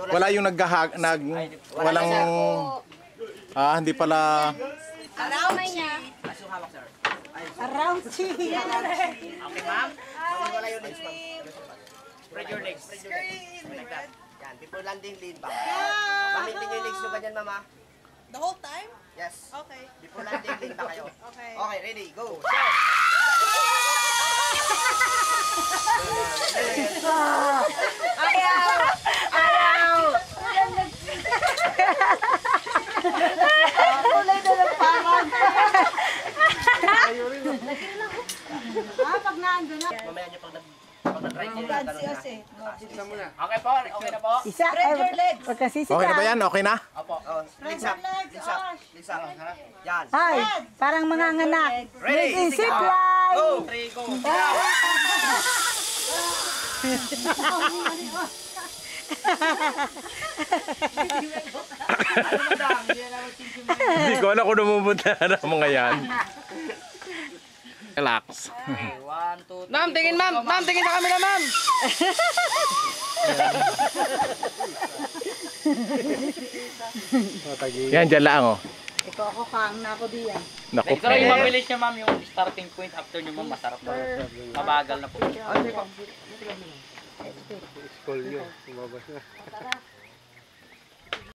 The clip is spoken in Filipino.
wala yung walang, hindi pala. Around niya. Around Chi. Okay, ma'am? Wala yung legs, ma'am. Spread your legs. Like that. Yan, before landing, lean back. Mamitin yung legs nyo ba dyan, mama? The whole time? Yes. Okay. Before landing, lean back kayo. Okay. Okay, ready, go. Ayaw! Ayaw! Kulay na ng parang. Pag naando na. Mamaya nyo pag nag-try kayo, ganun na. Okay po, okay na po. Isa, pagkasisi Okay na ba ka. yan? Okay na? Opo. Legs up, legs up, legs up. Yan. Ay, parang manganganak. Ready? Zip line. Go! 3, go! Hindi ko alam kung numumunta na mga yan. Relax. Okay, 1, 2, 3. Ma'am, tingin ma'am! Ma'am, tingin sa camera, ma'am! Yan, dyan lang oh. Ikaw ako kang na ako diyan. Naku. Ito lang yung mabilis niya, ma'am, yung starting point after nyo, ma'am, masarap na. Mabagal na po.